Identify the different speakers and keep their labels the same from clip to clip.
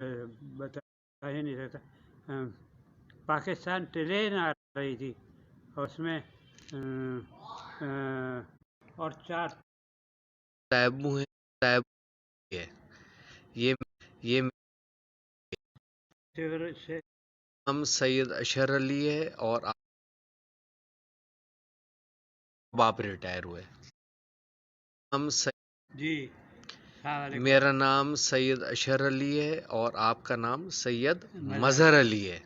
Speaker 1: बता ही नहीं सकता। पाकिस्तान ट्रेन आ रही थी और उसमें और 4
Speaker 2: तैबू है, तैबू है। ये
Speaker 1: से
Speaker 2: नाम सैयद अशर अली है और आप रिटायर हुए।
Speaker 1: जी
Speaker 2: मेरा नाम सैयद अशर अली है और आपका नाम सैयद
Speaker 1: मज़हर
Speaker 2: मजहर अली है।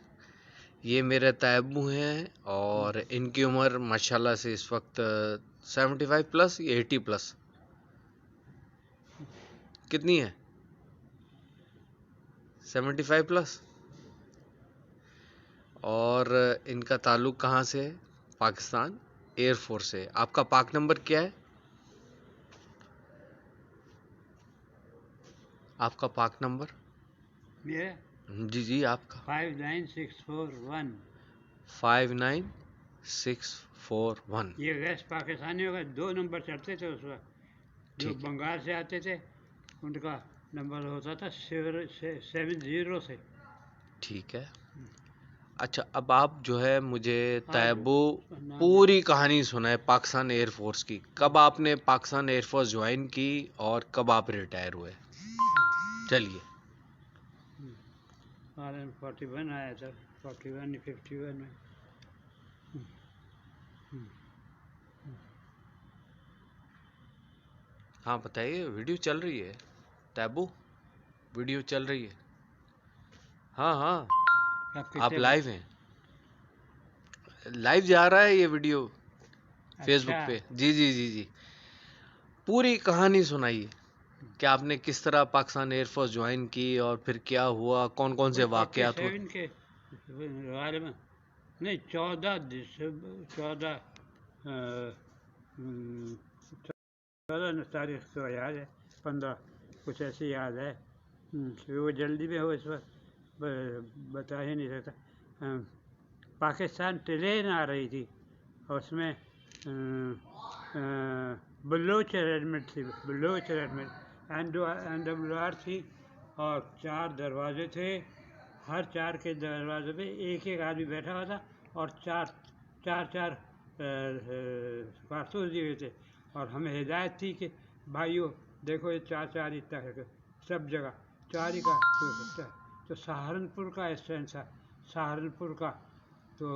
Speaker 2: ये मेरे तैबू हैं और इनकी उम्र माशाल्लाह से इस वक्त 75 प्लस या 80 प्लस कितनी है? 75 प्लस। और इनका ताल्लुक कहाँ से है? पाकिस्तान एयरफोर्स से। आपका पाक नंबर क्या है? आपका पाक नंबर?
Speaker 1: मेरा
Speaker 2: जी आपका
Speaker 1: 59641।
Speaker 2: 59641।
Speaker 1: ये वेस्ट पाकिस्तानियों का 2 नंबर चढ़ते थे उस वक्त। जो
Speaker 2: ठीक है,
Speaker 1: बंगाल से आते थे उनका नंबर होता था 70 से।
Speaker 2: ठीक है। अच्छा, अब आप जो है मुझे
Speaker 1: आज
Speaker 2: तैबू
Speaker 1: उसका नाम
Speaker 2: पूरी कहानी सुनाए पाकिस्तान एयरफोर्स की। कब आपने पाकिस्तान एयरफोर्स ज्वाइन की और कब आप रिटायर हुए? चलिए।
Speaker 1: 41 आया था, 41 या 51 में।
Speaker 2: हाँ बताइए, वीडियो चल रही है। तैबू वीडियो चल रही है। हाँ हाँ,
Speaker 1: आप
Speaker 2: आप
Speaker 1: किससे
Speaker 2: लाइव हैं। लाइव जा रहा है ये वीडियो फेसबुक
Speaker 1: अच्छा
Speaker 2: पे। जी जी जी जी। पूरी कहानी सुनाइए कि आपने किस तरह पाकिस्तान एयरफोर्स ज्वाइन की और फिर क्या हुआ, कौन कौन से
Speaker 1: वही
Speaker 2: वाकयात हुए।
Speaker 1: 47 के बारे में। नहीं, 14 तारीख को याद है, 15 कुछ ऐसी याद है। वो जल्दी में हो इस वक्त बता ही नहीं सकता। पाकिस्तान ट्रेन आ रही थी और उसमें बलोच रेजिमेंट थी, बलोच रेजिमेंट NWR थी और 4 दरवाजे थे। हर 4 के दरवाजे पे एक एक आदमी बैठा हुआ था और चार कारतूस दिए हुए थे। और हमें हिदायत थी कि भाइयों देखो ये 4 इतना है सब जगह 4 ही कारतूस होता है। तो सहारनपुर का स्टैंड था, सहारनपुर का। तो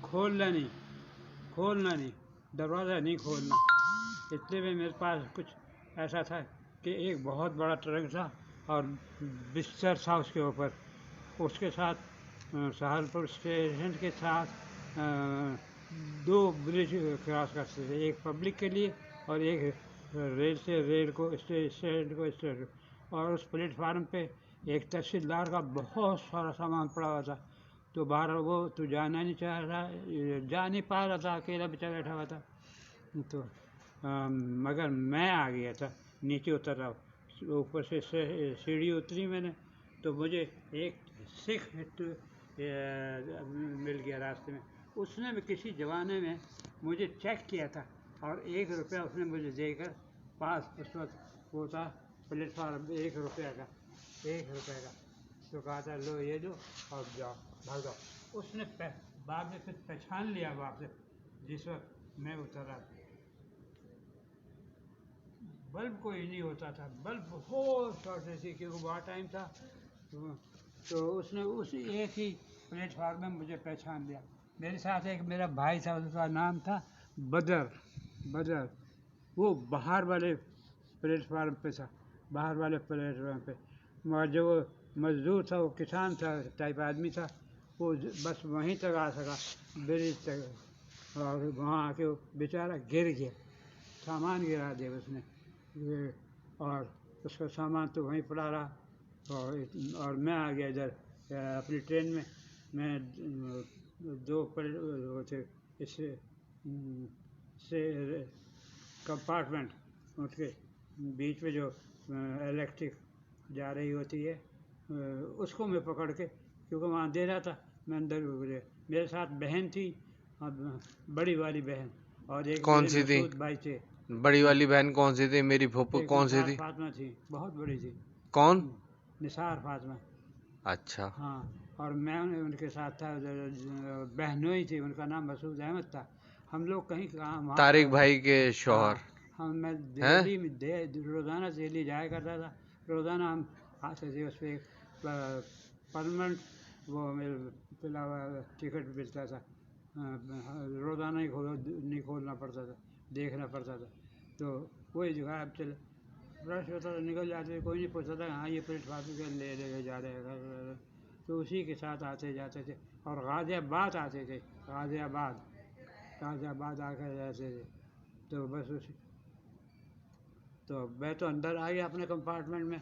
Speaker 1: खोलना नहीं, दरवाज़ा नहीं खोलना। इतने में मेरे पास कुछ ऐसा था कि एक बहुत बड़ा ट्रक था और बिस्तर था उसके ऊपर। उसके साथ सहारनपुर स्टेशन के साथ 2 ब्रिज क्रॉस करते थे, एक पब्लिक के लिए और एक रेल से रेल को स्टेशन को स्टेशन। और उस प्लेटफार्म पे एक तहसीलदार का बहुत सारा सामान पड़ा हुआ था। तो बाहर वो तो जाना नहीं चाह रहा, जा नहीं पा रहा था, अकेला बेचारा बैठा हुआ था। तो मगर मैं आ गया था, नीचे उतर रहा हूँ, ऊपर से सीढ़ी उतरी मैंने तो मुझे एक सिख मिल गया रास्ते में। उसने भी किसी ज़माने में मुझे चेक किया था और 1 रुपया उसने मुझे देकर पास उस वक्त वो था प्लेटफार्म 1 रुपये का, 1 रुपये का। तो कहा था लो ये दो और जाओ भाग जाओ। उसने बाद में फिर पहचान लिया वहाँ से जिस वक्त मैं उतरा। बल्ब कोई नहीं होता था, बल्ब बहुत शॉर्टेज थी क्योंकि बहुत टाइम था। तो उसने उस एक ही प्लेटफार्म में मुझे पहचान लिया। मेरे साथ एक मेरा भाई था, उसका नाम था बदर। वो बाहर वाले प्लेटफार्म पे था, बाहर वाले प्लेटफार्म पे। मगर जो वो मज़दूर था, वो किसान था टाइप आदमी था, वो बस वहीं तक आ सका, ब्रिज तक। और वहाँ आके वो बेचारा गिर गया, सामान गिरा दिया उसने। और उसका सामान तो वहीं पड़ा रहा। और मैं आ गया इधर अपनी ट्रेन में। मैं 2 वो थे इससे से कंपार्टमेंट, उसके बीच में जो इलेक्ट्रिक जा रही होती है उसको मैं पकड़ के, क्योंकि वहाँ अंधेरा था, मैं अंदर गया। मेरे साथ बहन थी, बड़ी वाली बहन, और एक
Speaker 2: कौन
Speaker 1: मेरे
Speaker 2: सी थी?
Speaker 1: मसूद भाई थे।
Speaker 2: बड़ी वाली बहन कौन सी थी? मेरी फूफू
Speaker 1: एक
Speaker 2: कौन सी थी?
Speaker 1: फातिमा थी, बहुत बड़ी थी।
Speaker 2: कौन?
Speaker 1: निसार फातिमा।
Speaker 2: अच्छा।
Speaker 1: हाँ, और मैं उनके साथ था, बहनोई थी, उनका नाम मसूद अहमद था। हम लोग कहीं वहाँ
Speaker 2: तारिक भाई के शौहर
Speaker 1: हाँ, मैं
Speaker 2: हैं?
Speaker 1: दिल्ली में रोज़ाना दिल्ली जाया करता था। रोज़ाना हम आते थे, उस पर परमानेंट वो मेरे टिकट मिलता था। रोज़ाना ही नहीं खोलना पड़ता था, देखना पड़ता था। तो वही जगह अब चले रश होता था, निकल जाते, कोई नहीं पूछता था हाँ ये प्लेटफार्म के ले जा रहे हैं। तो उसी के साथ आते जाते थे। और गाज़ियाबाद आते थे, गाज़ियाबाद आकर जाते थे। तो बस उसी, तो मैं तो अंदर आ गया अपने कंपार्टमेंट में,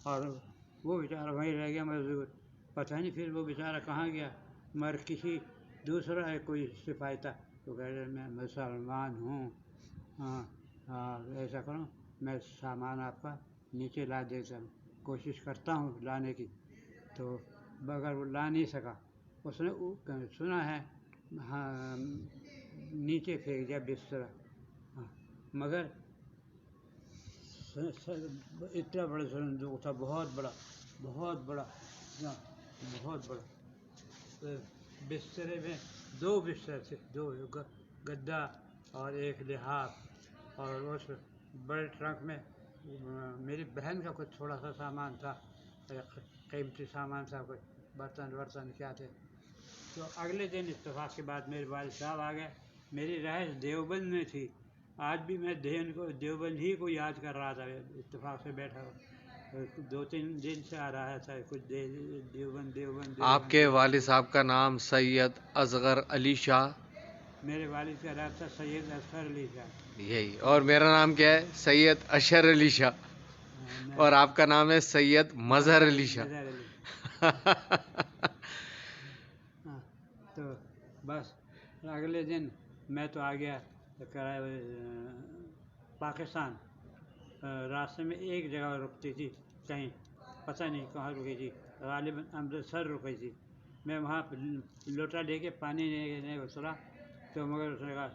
Speaker 1: और वो बेचारा वहीं रह गया मजदूर। पता नहीं फिर वो बेचारा कहाँ गया, मगर किसी दूसरा है कोई सिपाही था, तो कह रहे मैं मुसलमान हूँ, हाँ हाँ ऐसा करो, मैं सामान आपका नीचे ला देता हूँ, कोशिश करता हूँ लाने की। तो मगर वो ला नहीं सका। उसने सुना है हाँ नीचे फेंक दिया बिस्तरा। हाँ, मगर इतना बड़ा संदूक था, बहुत बड़ा, बहुत बड़ा, हाँ, बहुत बड़ा। बिस्तरे में 2 बिस्तर थे, 2 गद्दा और एक लिहाफ। और उस बड़े ट्रंक में मेरी बहन का कुछ थोड़ा सा सामान था, कीमती सामान था, कुछ बर्तन वर्तन क्या थे। तो अगले दिन इत्तेफाक के बाद मेरे वालिद साहब आ गए। मेरी रहाइश देवबंद में थी। आज भी मैं देवबंद ही को याद कर रहा था, इत्तेफाक से बैठा हुआ। 2-3 दिन से आ रहा था कुछ देवबंद।
Speaker 2: आपके वालिद साहब का नाम सैयद असगर अली शाह?
Speaker 1: मेरे वालिद का नाम था सैयद असगर अली शाह।
Speaker 2: यही। और मेरा नाम क्या है? सैयद अशर अली शाह। और आपका नाम है सैयद मजहर अली शाह।
Speaker 1: हाँ, तो बस अगले दिन मैं तो आ गया पाकिस्तान। रास्ते में एक जगह रुकती थी, कहीं पता नहीं कहाँ रुकी थी, गालिबन अमृतसर रुकी थी। मैं वहाँ लोटा लेके पानी नहीं उतरा, तो मगर उसने कहा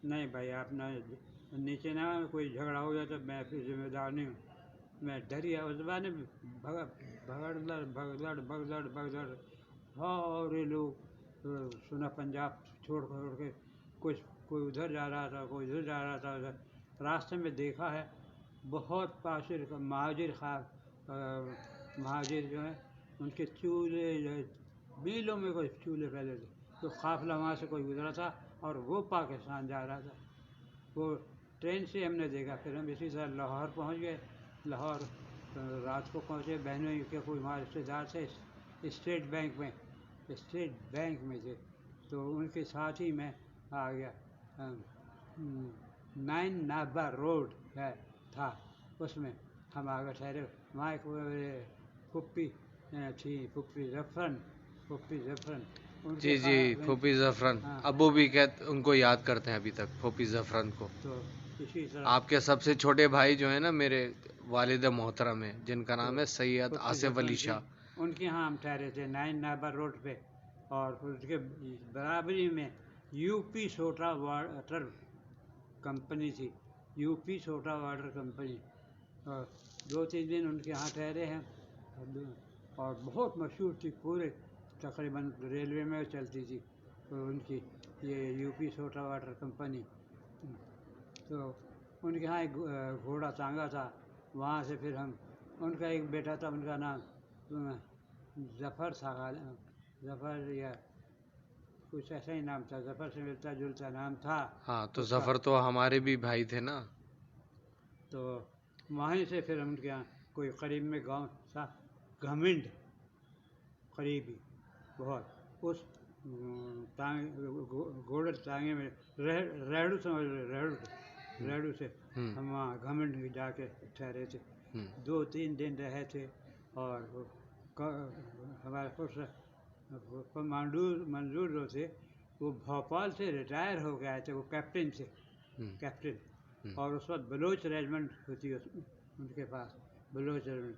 Speaker 1: नहीं भाई आप ना नीचे ना, कोई झगड़ा हो गया तो मैं फिर जिम्मेदार नहीं हूँ। मैं डर गया। उस जमाने में भगदड़ सारे लोग सुना पंजाब छोड़ के, कोई उधर जा रहा था, कोई उधर जा रहा था। उधर रास्ते में देखा है बहुत महाजिर जो है उनके चूल्हे जो है, मीलों में कोई चूल्हे फैले थे। तो काफिला वहाँ से कोई गुजरा था और वो पाकिस्तान जा रहा था। वो ट्रेन से हमने देखा। फिर हम इसी तरह लाहौर पहुँच गए। लाहौर रात को पहुँचे। बहनों के कोई वहाँ रिश्तेदार थे स्टेट बैंक में थे, तो उनके साथ ही मैं आ गया। 9 नाबा रोड है था, उसमें हम आगे ठहरे। वहाँ एक फुप्पी थी, फुप्पी जफरन।
Speaker 2: जी जी, फूफी जफरन।
Speaker 1: हाँ,
Speaker 2: अबू भी उनको याद करते हैं अभी तक, फूफी जफरन को।
Speaker 1: तो इसी तरह
Speaker 2: आपके सबसे छोटे भाई जो है ना मेरे वालिद मोहतरम है, जिनका नाम है सैयद
Speaker 1: फुप्पी
Speaker 2: आसिफ
Speaker 1: जफरन
Speaker 2: अली
Speaker 1: थी,
Speaker 2: शाह।
Speaker 1: उनके यहाँ हम ठहरे थे 9 नाबा रोड पे। और उसके बराबरी में यूपी सोडा वाटर कंपनी थी, यूपी सोडा वाटर कंपनी। और 2-3 दिन उनके यहाँ ठहरे हैं। और बहुत मशहूर थी, पूरे तकरीबन रेलवे में चलती थी तो उनकी ये यूपी सोडा वाटर कंपनी। तो उनके यहाँ एक घोड़ा टांगा था। वहाँ से फिर हम, उनका एक बेटा था, उनका नाम जफ़र था, जफ़र या कुछ ऐसा ही नाम था, जफ़र से मिलता जुलता नाम था।
Speaker 2: हाँ, तो
Speaker 1: उसका।
Speaker 2: जफर तो हमारे भी भाई थे ना।
Speaker 1: तो वहीं से फिर हम उनके यहाँ कोई करीब में गांव था घमिंड, करीबी बहुत, उस घोड़े टांगे में रेड़ू समझ रेड़ू से हम वहाँ घमिंड जाके ठहरे थे। 2-3 दिन रहे थे। और हमारे मंजूर जो थे वो भोपाल से रिटायर हो गए थे, वो कैप्टन थे, कैप्टन। और उस वक्त बलोच रेजिमेंट होती है उनके पास, बलोच रेजिमेंट।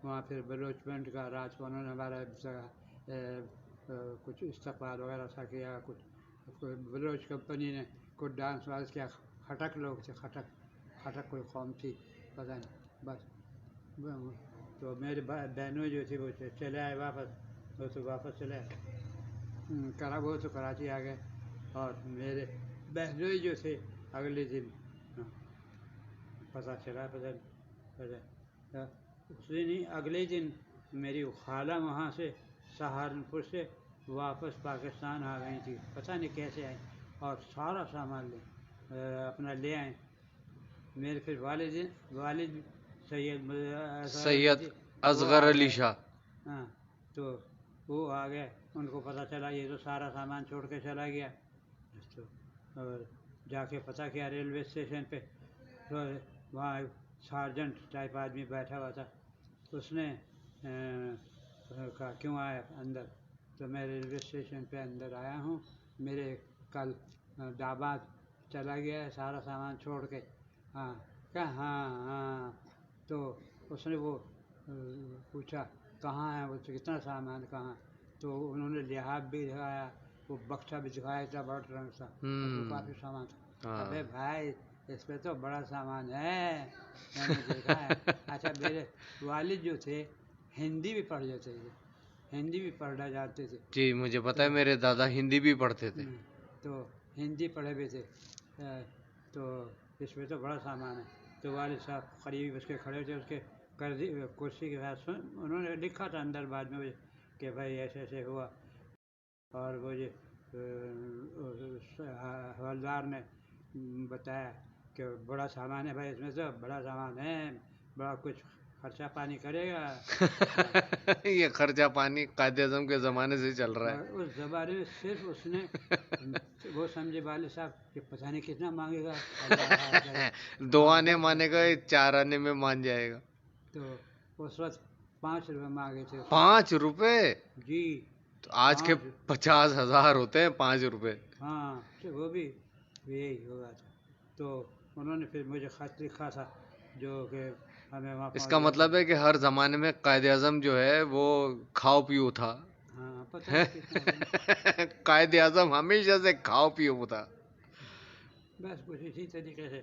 Speaker 1: वहाँ फिर बलोचमेंट का राज को उन्होंने हमारा कुछ इस्तकबाल वगैरह सा किया। कुछ बलोच कंपनी ने कुछ डांस वांस किया। खटक लोग थे, खटक कोई कौम थी, पता नहीं। बस تو میرے بہنوں جو تھی وہ چلے آئے واپس، وہ تو واپس چلے آئے، وہ تو کراچی آ گئے، اور میرے بہنوں جو تھے اگلے دن پتہ چلا اس دن ہی اگلے دن میری خالہ وہاں سے سہارنپور سے واپس پاکستان آ گئی تھی، پتہ نہیں کیسے آئیں، اور سارا سامان اپنا لے آئیں۔ میرے پھر والد
Speaker 2: سید اصغر علی شاہ،
Speaker 1: ہاں، تو وہ آ گئے، ان کو پتہ چلا یہ تو سارا سامان چھوڑ کے چلا گیا، تو اور جا کے پتہ کیا ریلوے اسٹیشن پہ، تو وہاں سارجنٹ ٹائپ آدمی بیٹھا ہوا تھا، اس نے کہا کیوں آیا اندر؟ تو میں ریلوے اسٹیشن پہ اندر آیا ہوں، میرے کل داماد چلا گیا ہے سارا سامان چھوڑ کے۔ ہاں ہاں، تو اس نے وہ پوچھا کہاں ہے، وہ کتنا سامان کہاں؟ تو انہوں نے لحاظ بھی دکھایا، وہ بکسا بھی دکھایا تھا بڑا رنگ سا، اس میں کافی سامان تھا۔ ابے بھائی اس پہ تو بڑا سامان ہے، میں نے دیکھا ہے۔ اچھا میرے والد جو تھے ہندی بھی پڑھ جاتے تھے، ہندی بھی پڑھنا جانتے تھے۔
Speaker 2: جی مجھے پتا ہے، میرے دادا ہندی بھی پڑھتے تھے۔
Speaker 1: تو ہندی پڑھے ہوئے تھے، تو اس میں تو بڑا سامان ہے۔ تو والد صاحب قریب اس کے کھڑے تھے، اس کے کرسی کے ساتھ انہوں نے لکھا تھا اندر بعد میں کہ بھائی ایسے ایسے ہوا، اور وہ حوالدار نے بتایا کہ بڑا سامان ہے بھائی، اس میں تو بڑا سامان ہے، بڑا کچھ خرچہ پانی کرے گا۔
Speaker 2: یہ خرچہ پانی قائد اعظم کے زمانے سے چل رہا ہے۔
Speaker 1: اس زمانے میں صرف اس نے وہ سمجھے والد صاحب کہ پتہ نہیں کتنا مانگے گا،
Speaker 2: 2 آنے مانے گا، 4 آنے میں مان جائے گا۔
Speaker 1: تو اس وقت 5 روپے مانگے تھے۔
Speaker 2: 5 روپے؟
Speaker 1: جی،
Speaker 2: تو آج کے 50,000 ہوتے ہیں 5 روپے۔
Speaker 1: ہاں، وہ بھی یہی ہوگا تھا۔ تو انہوں نے پھر مجھے خط لکھا تھا جو کہ ہمیں وہاں،
Speaker 2: اس کا مطلب ہے کہ ہر زمانے میں قائد اعظم جو ہے وہ کھاؤ پیو تھا۔
Speaker 1: ہاں، پتہ نہیں
Speaker 2: قائد اعظم ہمیشہ سے کھاؤ پیو تھا۔
Speaker 1: بس کچھ اسی طریقے سے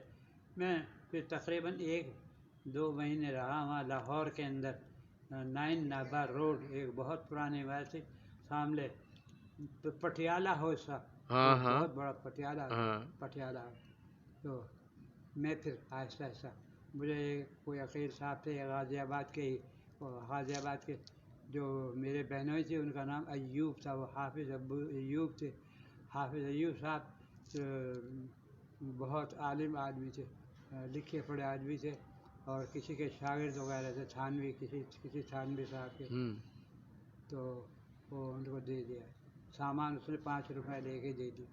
Speaker 1: میں پھر تقریباً 1-2 مہینے رہا وہاں لاہور کے اندر، 9 نابا روڈ، ایک بہت پرانی عمارت تھی سامنے، پٹیالہ ہاؤس تھا، بہت بڑا پٹیالہ۔ تو میں پھر آہستہ آہستہ، مجھے کوئی عقیل صاحب تھے غازی آباد کے ہی، غازی آباد کے جو میرے بہنوئی تھے، ان کا نام ایوب تھا، وہ حافظ ابو ایوب تھے۔ حافظ ایوب صاحب بہت عالم آدمی تھے، لکھے پڑھے آدمی تھے، اور کسی کے شاگرد وغیرہ تھے، تھانوی، کسی تھانوی صاحب کے۔ تو وہ ان کو دے دیا سامان، اس نے 5 روپے لے کے دے دی۔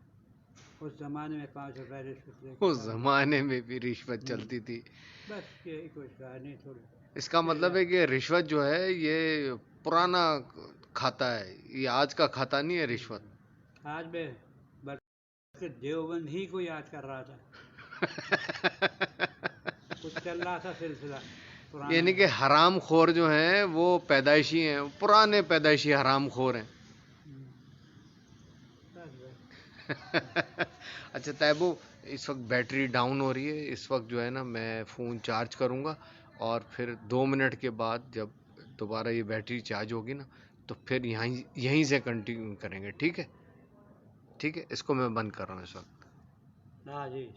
Speaker 1: اس زمانے میں 5 روپے رشوت لے کے،
Speaker 2: اس زمانے میں بھی رشوت چلتی تھی۔
Speaker 1: بس یہی کچھ کہانی تھوڑی۔
Speaker 2: اس کا مطلب ہے کہ رشوت جو ہے یہ پرانا کھاتا ہے، یہ آج کا کھاتا نہیں ہے رشوت۔
Speaker 1: آج میں بلکہ دیوبند ہی کو یاد کر رہا تھا، کچھ چل رہا تھا سلسلہ پرانا۔
Speaker 2: یعنی کہ حرام خور جو ہیں وہ پیدائشی ہیں، پرانے پیدائشی حرام خور ہیں۔ اچھا طیبو، اس وقت بیٹری ڈاؤن ہو رہی ہے، اس وقت جو ہے نا میں فون چارج کروں گا، اور پھر 2 منٹ کے بعد جب دوبارہ یہ بیٹری چارج ہوگی نا تو پھر یہیں سے کنٹینیو کریں گے، ٹھیک ہے؟ ٹھیک ہے، اس کو میں بند کر رہا ہوں اس وقت۔
Speaker 1: ہاں جی،